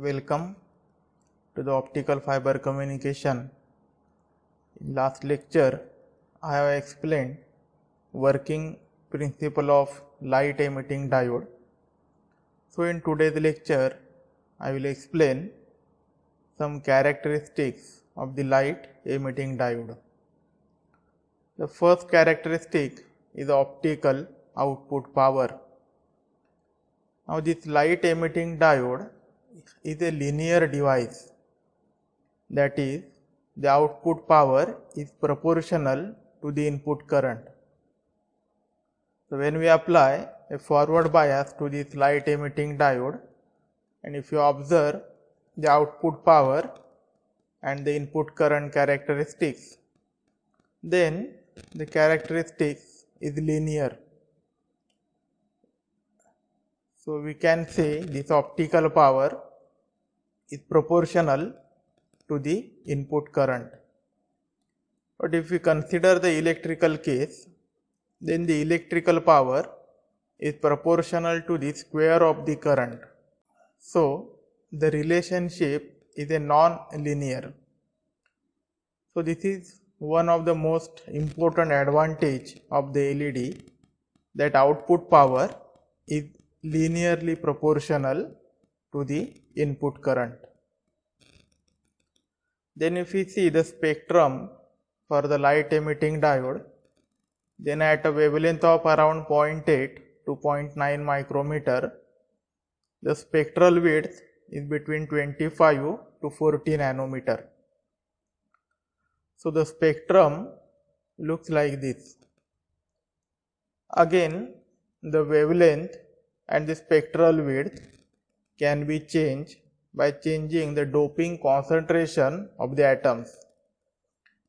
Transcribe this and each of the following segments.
Welcome to the optical fiber communication. In last lecture, I have explained working principle of light emitting diode. So in today's lecture, I will explain some characteristics of the light emitting diode. The first characteristic is optical output power. Now this light emitting diode is a linear device, that is, the output power is proportional to the input current. So when we apply a forward bias to this light emitting diode, and if you observe the output power and the input current characteristics, then the characteristics is linear. So we can say this optical power is proportional to the input current. But if we consider the electrical case, then the electrical power is proportional to the square of the current. So the relationship is a non-linear. So this is one of the most important advantage of the LED, that output power is linearly proportional to the input current. Then if we see the spectrum for the light emitting diode, then at a wavelength of around 0.8 to 0.9 micrometer, the spectral width is between 25 to 40 nanometer. So the spectrum looks like this. Again, the wavelength and the spectral width can be changed by changing the doping concentration of the atoms.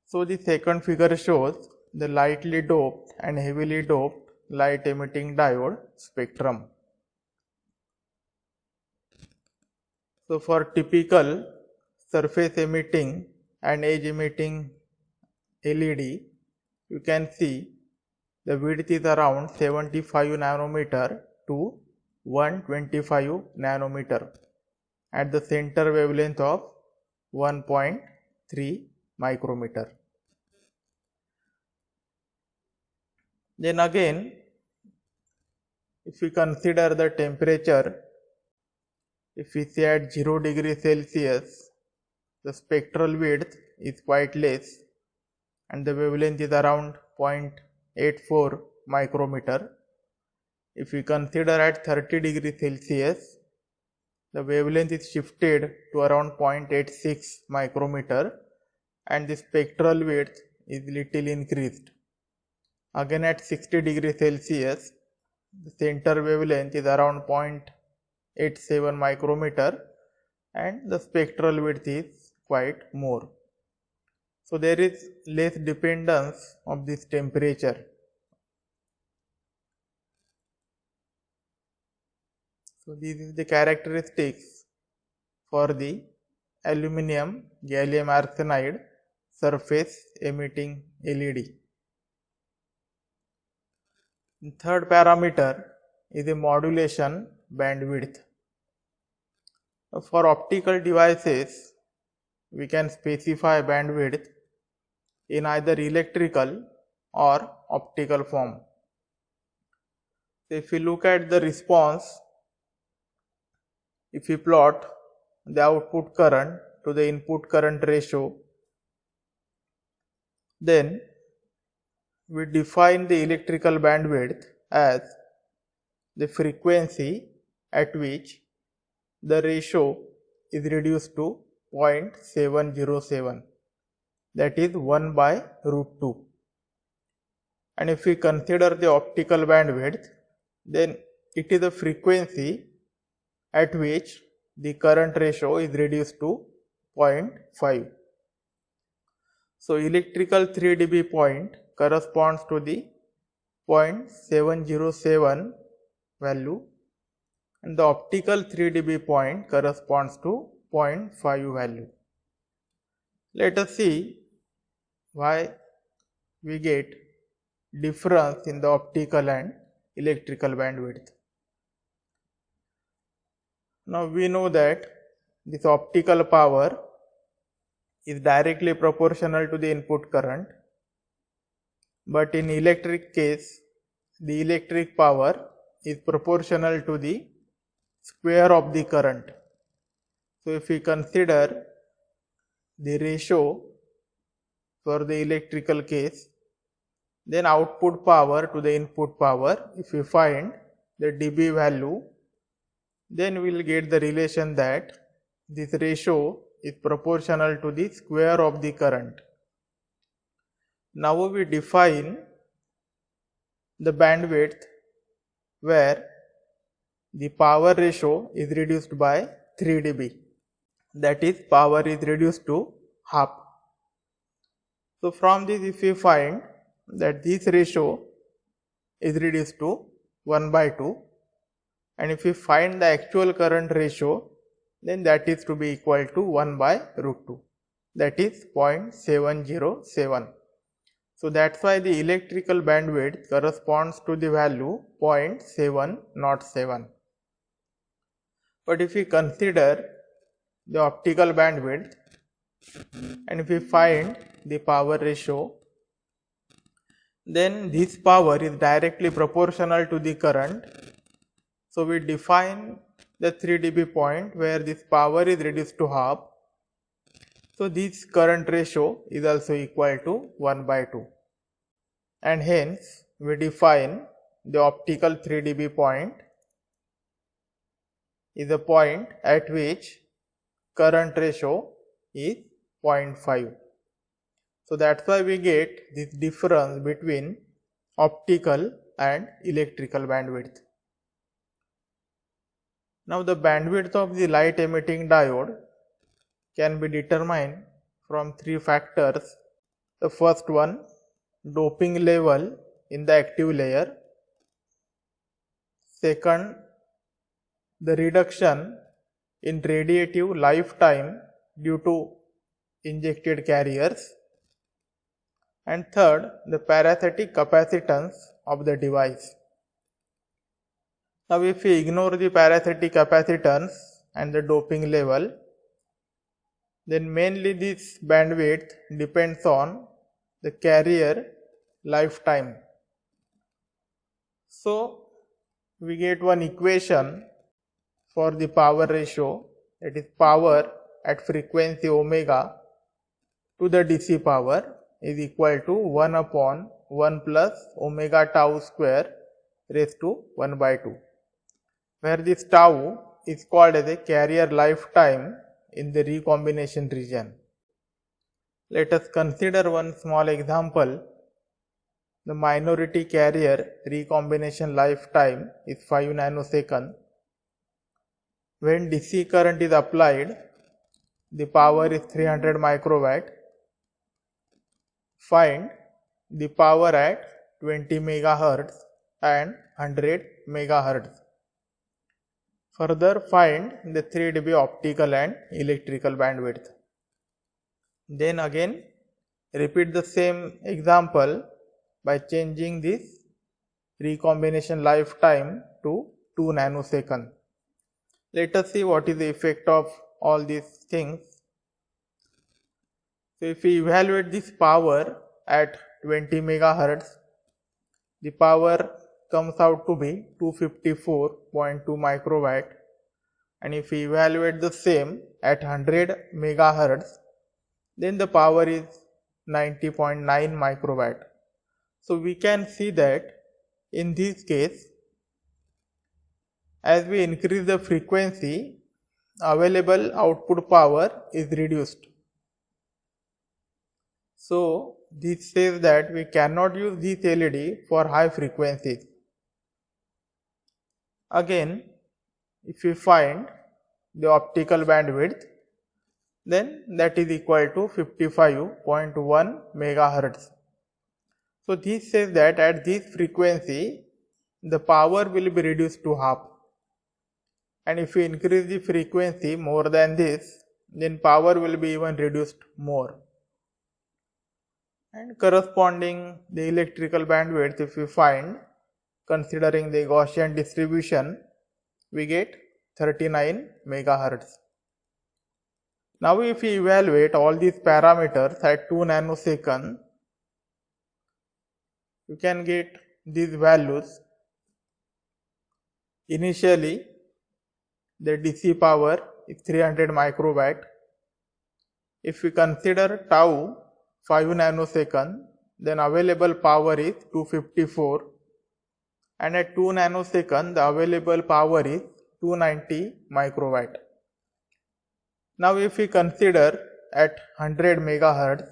So the second figure shows the lightly doped and heavily doped light emitting diode spectrum. So for typical surface emitting and edge emitting LED, you can see the width is around 75 nanometer to 125 nanometer at the center wavelength of 1.3 micrometer. Then again, if we consider the temperature, if we say at 0 degree Celsius, the spectral width is quite less and the wavelength is around 0.84 micrometer. If we consider at 30 degree Celsius, the wavelength is shifted to around 0.86 micrometer and the spectral width is little increased. Again at 60 degree Celsius, the center wavelength is around 0.87 micrometer and the spectral width is quite more. So there is less dependence of this temperature. So this is the characteristics for the aluminum gallium arsenide surface emitting LED. The third parameter is the modulation bandwidth. For optical devices, we can specify bandwidth in either electrical or optical form. So if we look at the response, if we plot the output current to the input current ratio, then we define the electrical bandwidth as the frequency at which the ratio is reduced to 0.707, that is 1 by root 2. And if we consider the optical bandwidth, then it is the frequency at which the current ratio is reduced to 0.5. So electrical 3 dB point corresponds to the 0.707 value and the optical 3 dB point corresponds to 0.5 value. Let us see why we get difference in the optical and electrical bandwidth. Now we know that this optical power is directly proportional to the input current, but in electric case the electric power is proportional to the square of the current. So if we consider the ratio for the electrical case, then output power to the input power, if we find the dB value, then we will get the relation that this ratio is proportional to the square of the current. Now we define the bandwidth where the power ratio is reduced by 3 dB, that is power is reduced to half. So from this, if we find that this ratio is reduced to 1/2, and if we find the actual current ratio, then that is to be equal to 1/√2, that is 0.707. So that's why the electrical bandwidth corresponds to the value 0.707. But if we consider the optical bandwidth and if we find the power ratio, then this power is directly proportional to the current. So we define the 3 dB point where this power is reduced to half. So this current ratio is also equal to 1/2, and hence we define the optical 3 dB point is a point at which current ratio is 0.5. So that's why we get this difference between optical and electrical bandwidth. Now the bandwidth of the light emitting diode can be determined from 3 factors. The first one, doping level in the active layer. Second, the reduction in radiative lifetime due to injected carriers. And third, the parasitic capacitance of the device. Now if we ignore the parasitic capacitance and the doping level, then mainly this bandwidth depends on the carrier lifetime. So we get one equation for the power ratio, that is power at frequency omega to the DC power is equal to 1/1 plus omega tau square raised to 1/2, where this tau is called as a carrier lifetime in the recombination region. Let us consider one small example. The minority carrier recombination lifetime is 5 nanoseconds. When DC current is applied, the power is 300 microwatt. Find the power at 20 megahertz and 100 megahertz. Further, find the 3 dB optical and electrical bandwidth. Then again repeat the same example by changing this recombination lifetime to 2 nanoseconds. Let us see what is the effect of all these things. So if we evaluate this power at 20 megahertz, the power comes out to be 254.2 microwatt, and if we evaluate the same at 100 megahertz, then the power is 90.9 microwatt. So we can see that in this case, as we increase the frequency, available output power is reduced. So this says that we cannot use this LED for high frequencies. Again, if we find the optical bandwidth, then that is equal to 55.1 megahertz. So this says that at this frequency, the power will be reduced to half. And if we increase the frequency more than this, then power will be even reduced more. And corresponding the electrical bandwidth, if we find, considering the Gaussian distribution, we get 39 megahertz. Now if we evaluate all these parameters at 2 nanoseconds, you can get these values. Initially, the DC power is 300 microwatt. If we consider tau 5 nanosecond, then available power is 254, and at 2 nanosecond the available power is 290 microwatt. Now if we consider at 100 megahertz,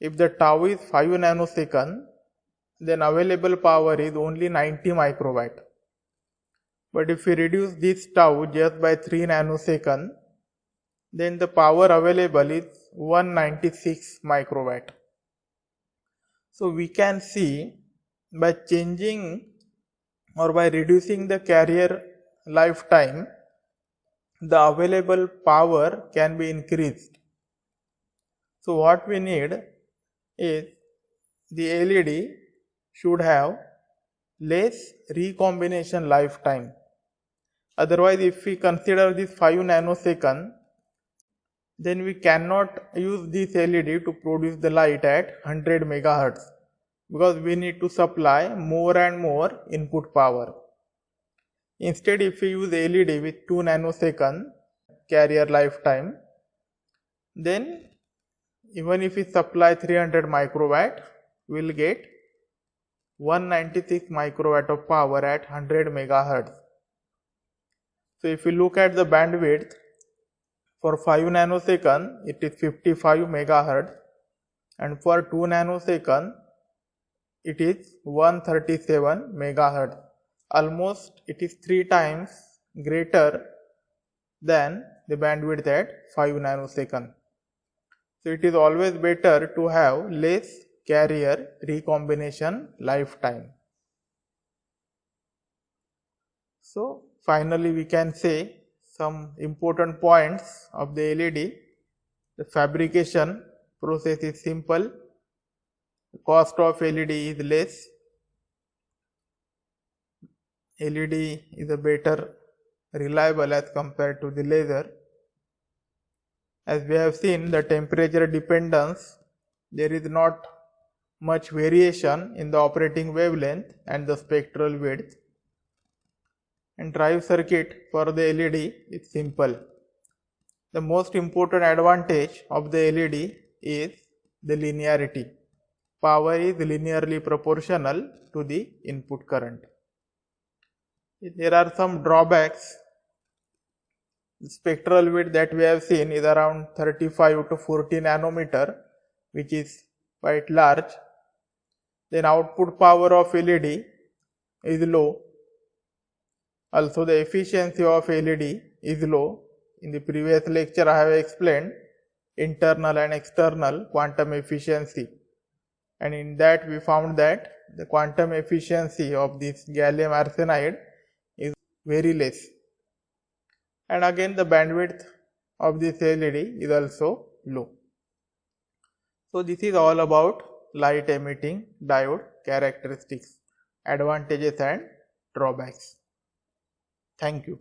if the tau is 5 nanosecond, then available power is only 90 microwatt. But if we reduce this tau just by 3 nanosecond, then the power available is 196 microwatt. So we can see by changing or by reducing the carrier lifetime, the available power can be increased. So what we need is the LED should have less recombination lifetime. Otherwise, if we consider this 5 nanosecond, then we cannot use this LED to produce the light at 100 megahertz, because we need to supply more and more input power. Instead, if we use LED with 2 nanosecond carrier lifetime, then even if we supply 300 microwatt, we will get 196 microwatt of power at 100 megahertz. So if we look at the bandwidth for 5 nanosecond, it is 55 megahertz, and for 2 nanosecond, it is 137 megahertz. Almost it is 3 times greater than the bandwidth at 5 nanosecond. So it is always better to have less carrier recombination lifetime. So finally we can say some important points of the LED. The fabrication process is simple. The cost of LED is less. LED is a better reliable as compared to the laser. As we have seen, the temperature dependence, there is not much variation in the operating wavelength and the spectral width. And drive circuit for the LED is simple. The most important advantage of the LED is the linearity. Power is linearly proportional to the input current. There are some drawbacks. The spectral width that we have seen is around 35 to 40 nanometer, which is quite large. Then output power of LED is low. Also the efficiency of LED is low. In the previous lecture I have explained internal and external quantum efficiency, and in that we found that the quantum efficiency of this gallium arsenide is very less. And again the bandwidth of this LED is also low. So this is all about light emitting diode characteristics, advantages and drawbacks. Thank you.